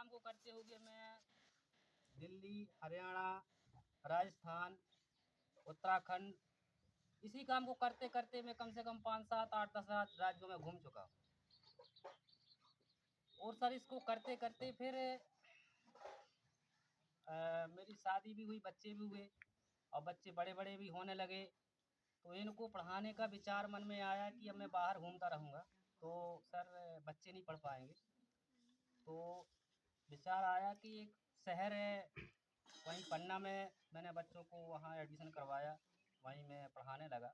काम को करते हुए मैं दिल्ली, हरियाणा, राजस्थान, उत्तराखंड, इसी काम को करते करते मैं कम से कम 5, 7, 8, 10 राज्यों में घूम चुका हूँ। और सर इसको करते करते फिर मेरी शादी भी हुई, बच्चे भी हुए और बच्चे बड़े बड़े भी होने लगे। तो इनको पढ़ाने का विचार मन में आया कि अब मैं बाहर घूमता रहूँगा तो सर बच्चे नहीं पढ़ पाएंगे। तो विचार आया कि एक शहर है, वहीं पन्ना में मैंने बच्चों को वहाँ एडमिशन करवाया, वहीं मैं पढ़ाने लगा।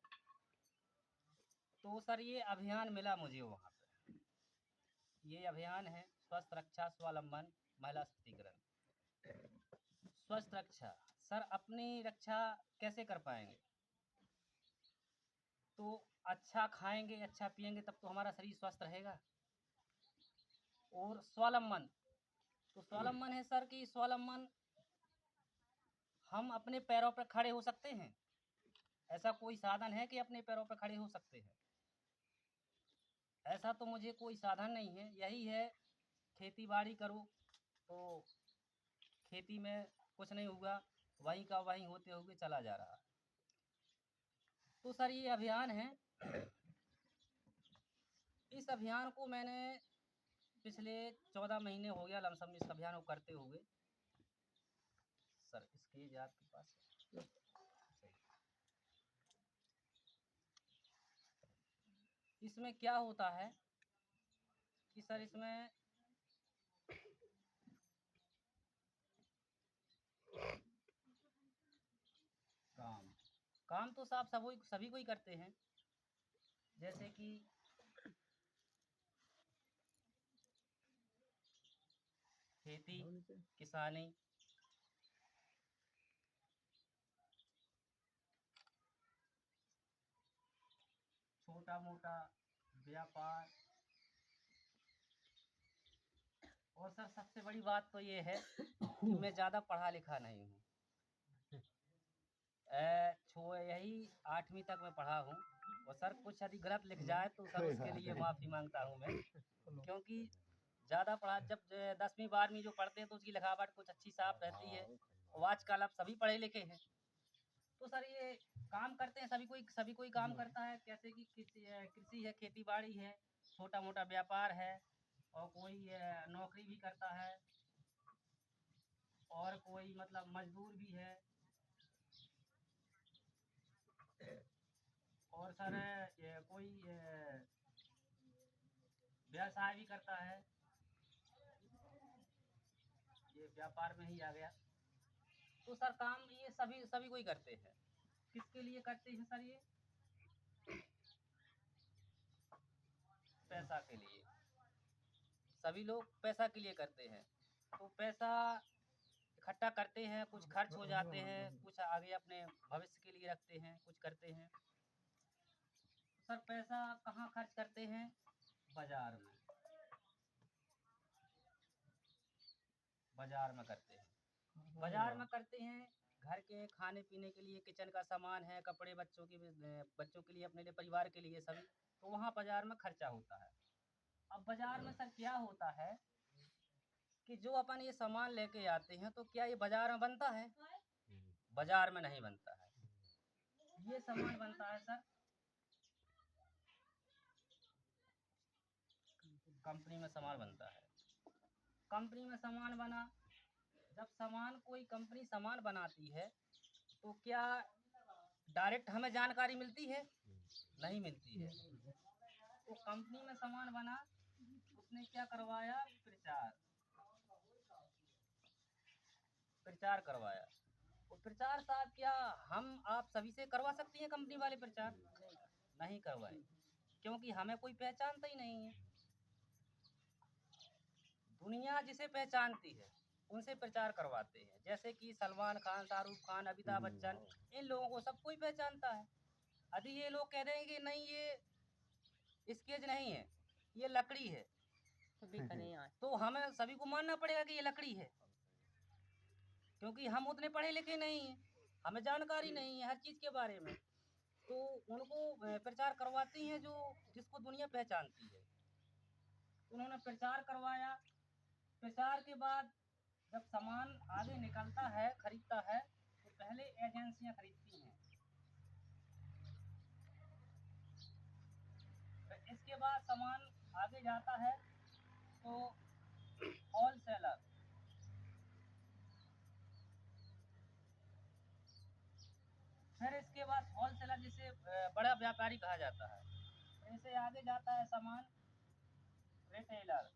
तो सर ये अभियान मिला मुझे वहाँ पे। ये अभियान है स्वस्थ रक्षा स्वावलंबन महिला सशक्तिकरण। स्वस्थ रक्षा, सर अपनी रक्षा कैसे कर पाएंगे? तो अच्छा खाएंगे, अच्छा पिएंगे, तब तो हमारा शरीर स्वस्थ रहेगा। और स्वावलंबन, तो स्वावलंबन है सर कि स्वावलंबन हम अपने पैरों पर खड़े हो सकते हैं। ऐसा कोई साधन है कि अपने पैरों पर खड़े हो सकते हैं? ऐसा तो मुझे कोई साधन नहीं है। यही है, खेती बाड़ी करो तो खेती में कुछ नहीं होगा, वहीं का वहीं होते हुए चला जा रहा है। तो सर ये अभियान है। इस अभियान को मैंने पिछले 14 महीने हो गया लमसम इस अभियान को करते हुए। सर इसके एज आपके पास है? सही। इसमें क्या होता है कि सर इसमें काम काम तो साफ सभी को ही करते हैं, जैसे कि खेती, किसानी, छोटा मोटा व्यापार। और सर सबसे बड़ी बात तो ये है कि मैं ज़्यादा पढ़ा लिखा नहीं हूँ। यही 8वीं तक मैं पढ़ा हूँ। और सर कुछ यदि गलत लिख जाए तो सर उसके लिए माफ़ी मांगता हूँ मैं, क्योंकि ज़्यादा पढ़ा जब 10वीं 12वीं जो पढ़ते हैं तो उसकी लिखावट कुछ अच्छी साफ रहती है। और आजकल अब सभी पढ़े लिखे हैं। तो सर ये काम करते हैं, सभी कोई काम करता है, जैसे कि कृषि है, खेती बाड़ी है, छोटा मोटा व्यापार है, और कोई नौकरी भी करता है, और कोई मतलब मजदूर भी है, और सर कोई व्यवसाय भी करता है। ये व्यापार में ही आ गया। तो सर काम ये सभी कोई करते हैं। किसके लिए करते हैं सर? ये पैसा के लिए। सभी लोग पैसा के लिए करते हैं। तो पैसा इकट्ठा करते हैं, कुछ खर्च हो जाते हैं, कुछ आगे अपने भविष्य के लिए रखते हैं, कुछ करते हैं। सर पैसा कहाँ खर्च करते हैं? बाजार में। बाजार में करते हैं। बाजार में करते हैं घर के खाने पीने के लिए, किचन का सामान है, कपड़े बच्चों के लिए, अपने लिए, परिवार के लिए सभी। तो वहाँ बाजार में खर्चा होता है। अब बाजार में सर क्या होता है कि जो अपन ये सामान लेके आते हैं तो क्या ये बाजार में बनता है? बाजार में नहीं बनता है। ये सामान बनता है सर कंपनी में, सामान बनता है कंपनी में। सामान बना, जब सामान कोई कंपनी सामान बनाती है तो क्या डायरेक्ट हमें जानकारी मिलती है? नहीं मिलती है। तो कंपनी में सामान बना, उसने क्या करवाया? प्रचार प्रचार करवाया। वो प्रचार साहब क्या हम आप सभी से करवा सकती हैं कंपनी वाले प्रचार? नहीं करवाए, क्योंकि हमें कोई पहचानता ही नहीं है। दुनिया जिसे पहचानती है उनसे प्रचार करवाते हैं, जैसे कि सलमान खान, शाहरुख खान, अमिताभ बच्चन, इन लोगों को सब कोई पहचानता है। यदि ये लोग कह देंगे कि नहीं ये स्केच नहीं है, ये लकड़ी है, तो हमें सभी को मानना पड़ेगा कि ये लकड़ी है, क्योंकि हम उतने पढ़े लिखे नहीं हैं, हमें जानकारी नहीं है हर चीज़ के बारे में। तो उनको प्रचार करवाती हैं जो जिसको दुनिया पहचानती है। उन्होंने प्रचार करवाया, प्रचार के बाद जब सामान आगे निकलता है, खरीदता है, तो पहले एजेंसियां खरीदती हैं, फिर इसके बाद सामान आगे जाता है तो होलसेलर, फिर इसके बाद होलसेलर जिसे बड़ा व्यापारी कहा जाता है, फिर इसे आगे जाता है सामान रिटेलर,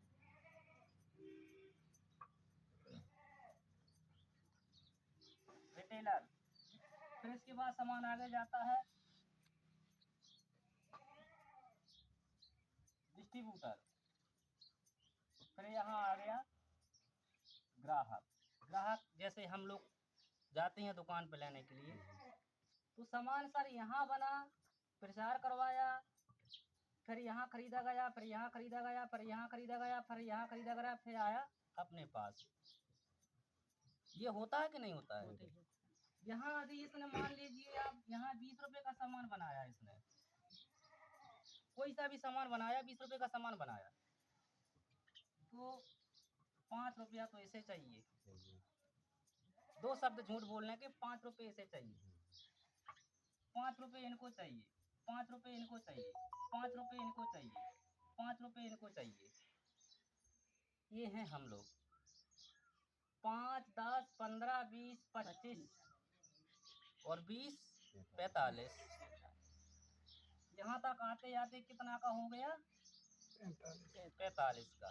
रिटेलर, फिर इसके बाद सामान आगे जाता है डिस्ट्रीब्यूटर, फिर यहाँ आ गया ग्राहक। ग्राहक जैसे हम लोग जाते हैं दुकान पर लेने के लिए, तो सामान सर यहाँ बना, प्रचार करवाया, फिर यहाँ खरीदा गया, फिर यहाँ खरीदा गया, फिर यहाँ खरीदा गया, फिर यहाँ खरीदा गया, फिर आया अपने पास। ये होता है कि नहीं होता है? यहाँ यदि इसने मान लीजिए आप यहाँ 20 रुपए का सामान बनाया, इसने कोई सा भी सामान बनाया, 20 रुपए का सामान बनाया, तो 5 रुपया तो इसे चाहिए, 2 शब्द झूठ बोलने के, 5 रुपए इसे चाहिए, 5 रुपए इनको चाहिए, 5 रुपए इनको चाहिए, 5 रुपए इनको चाहिए, 5 रुपए इनको चाहिए। ये हैं हम लोग, 5, 10, 15, 20, 25 और 20, 45। यहाँ तक आते आते कितना का हो गया? 45 का।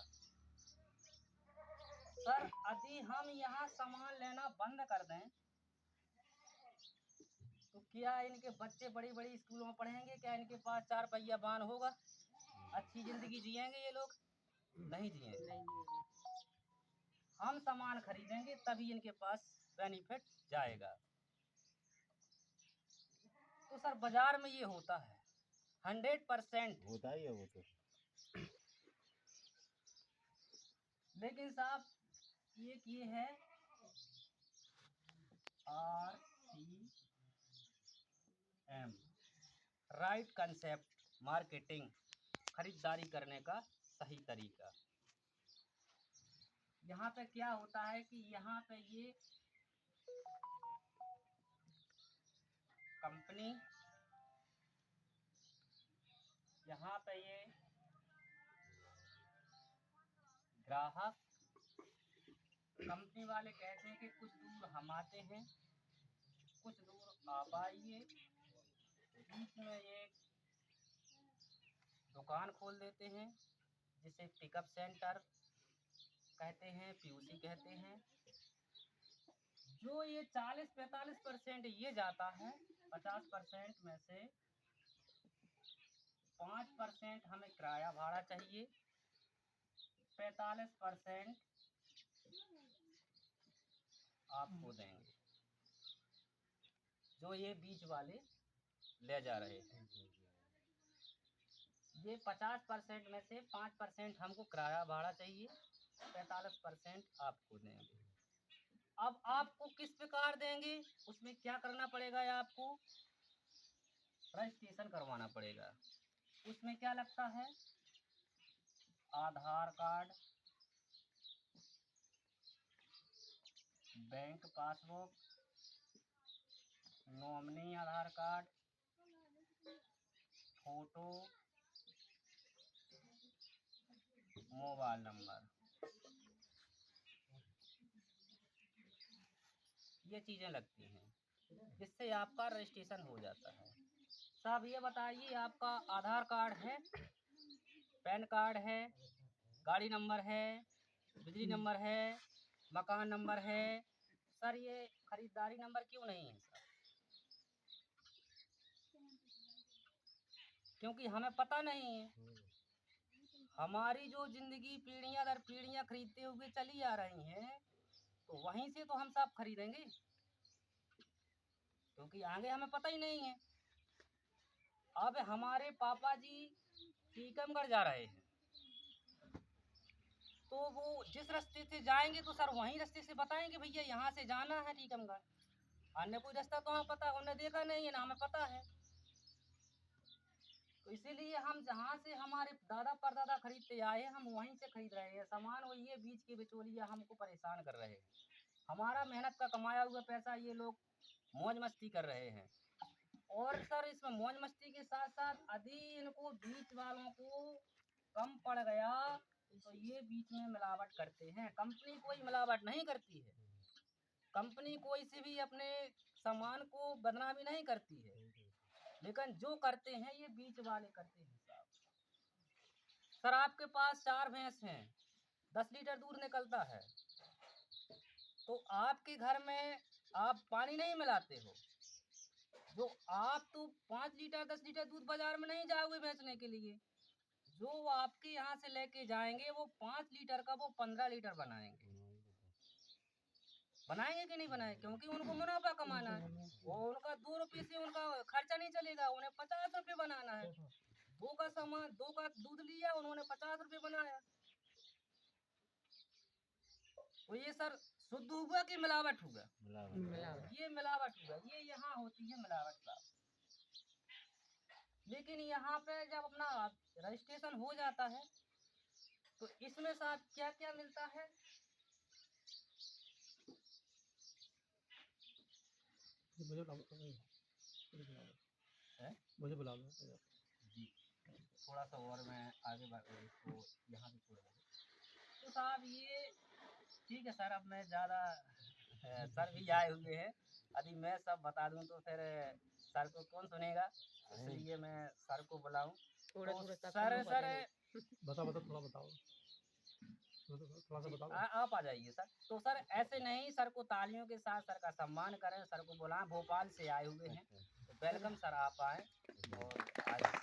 सर यदि हम यहाँ सामान लेना बंद कर दें तो क्या इनके बच्चे बड़ी बड़ी स्कूलों में पढ़ेंगे? क्या इनके पास 4 पहिया वाहन होगा? अच्छी जिंदगी जिएंगे ये लोग? नहीं जिएंगे। हम सामान खरीदेंगे तभी इनके पास बेनिफिट जाएगा। तो सर बाजार में ये होता है, 100% होता ही है वो तो। लेकिन साहब ये है RCM, राइट कंसेप्ट मार्केटिंग, खरीदारी करने का सही तरीका। यहाँ पे क्या होता है कि यहाँ पे ये कंपनी, यहाँ पे ये ग्राहक, कंपनी वाले कहते हैं कि कुछ दूर हम आते हैं, कुछ दूर आप आइए, बीच में एक दुकान खोल देते हैं जिसे पिकअप सेंटर कहते हैं, पीयूसी कहते हैं। जो ये 40-45% ये जाता है, 50% में से 5% हमें किराया भाड़ा चाहिए, 45% आपको देंगे, जो ये बीच वाले ले जा रहे हैं। ये 50% में से 5% हमको किराया भाड़ा चाहिए, 45% आपको देंगे। अब आपको किस प्रकार देंगे, उसमें क्या करना पड़ेगा? आपको रजिस्ट्रेशन करवाना पड़ेगा। उसमें क्या लगता है? आधार कार्ड, बैंक पासबुक, नॉमिनी आधार कार्ड, फोटो, मोबाइल नंबर, ये चीज़ें लगती हैं, जिससे आपका रजिस्ट्रेशन हो जाता है। साहब ये बताइए, आपका आधार कार्ड है, पैन कार्ड है, गाड़ी नंबर है, बिजली नंबर है, मकान नंबर है, सर ये खरीदारी नंबर क्यों नहीं है सर? क्योंकि हमें पता नहीं है। हमारी जो जिंदगी पीढ़ियां दर पीढ़ियां खरीदते हुए चली आ रही हैं, तो वहीं से तो हम सब खरीदेंगे, क्योंकि आगे हमें पता ही नहीं है। अब हमारे पापा जी टीकमगढ़ जा रहे हैं, तो वो जिस रास्ते से जाएंगे तो सर वहीं रास्ते से बताएंगे भैया यहाँ से जाना है टीकमगढ़। अन्य कोई रास्ता तो हमें पता, उन्हें देखा नहीं है ना हमें पता है। तो इसीलिए हम जहाँ से हमारे दादा परदादा खरीदते आए हैं, हम वहीं से खरीद रहे हैं सामान, और ये बीच के बिचौलिया हमको परेशान कर रहे हैं। हमारा मेहनत का कमाया हुआ पैसा ये लोग मौज मस्ती कर रहे हैं। और सर इसमें मौज मस्ती के साथ साथ यदि इनको बीच वालों को कम पड़ गया तो ये बीच में मिलावट करते हैं। कंपनी कोई मिलावट नहीं करती है, कंपनी कोई से भी अपने सामान को बदनामी नहीं करती है, लेकिन जो करते हैं ये बीच वाले करते हैं साहब। सर आपके पास 4 भैंस हैं, 10 लीटर दूध निकलता है, तो आपके घर में आप पानी नहीं मिलाते हो, जो आप तो 5 लीटर 10 लीटर दूध बाजार में नहीं जाओगे बेचने के लिए, जो आपके यहाँ से लेके जाएंगे वो 5 लीटर का वो 15 लीटर बनाएंगे। बनाएंगे कि नहीं बनाएंगे? क्योंकि उनको मुनाफा कमाना है, वो उनका 2 रुपये से उनका खर्चा नहीं चलेगा, उन्हें 50 रुपये बनाना है। 2 का सामान 2 का दूध लिया, उन्होंने 50 रुपये बनाया। तो ये सर शुद्ध हुआ कि मिलावट हुआ? ये मिलावट हुआ, ये यहाँ होती है मिलावट साहब। लेकिन यहाँ पे जब अपना रजिस्ट्रेशन हो जाता है तो इसमें साहब क्या क्या मिलता है? मुझे बुला लो जी, थोड़ा सा और मैं आगे बढ़ इसको यहाँ पे छोड़ दूँ। तो साहब ये ठीक है सर, अब मैं ज़्यादा सर भी आए हुए हैं, यदि मैं सब बता दूं तो फिर सर को कौन सुनेगा, इसलिए मैं सर को बुलाऊं। तो सर बताओ थोड़ा बताओ, थोड़ा सा बताओ। आप आ जाइए सर। तो सर ऐसे नहीं, सर को तालियों के साथ सर का सम्मान करें, सर को बुलाएं, भोपाल से आए हुए हैं, तो वेलकम सर, आप आए और आइए।